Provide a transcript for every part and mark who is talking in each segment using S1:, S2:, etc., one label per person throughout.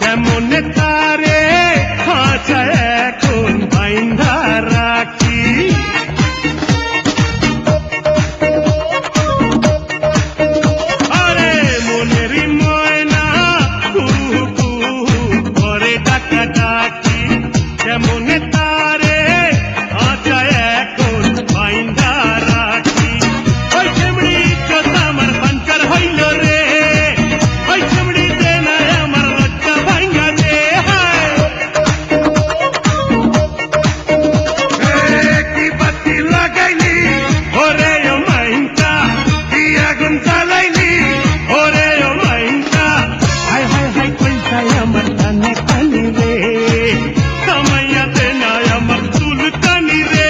S1: তেমন তারে খাঁচায় এখন বাইন্ধা রাখি। আরে মনেরই ময়না কুহু কুহু করে ডাকা ডাকি, তেমন তারে খাঁচায় এখন বাইন্ধা রাখি। ওই চিমড়ি চোতা আমার পাঞ্চার হইল রে, ওই চিমড়ি দে না আমার লজ্জা ভাঙ্গা দে। কি বাতি লাগাইলি ওরে ও মাইনটা, কি আগুন জ্বালাইলি ওরে ও মাইনটা। হায় হায় হায় কইতাই আমার কানে কানি রে, কামাইয়া দে না আমার চুল কানি রে।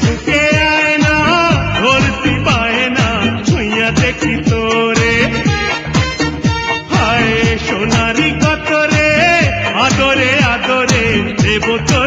S1: বুকে আয় না ধরতি পায় না ছুঁয়া দেখি তোরে। হায় সোনারি কত রে আদরে আদরে দেব তো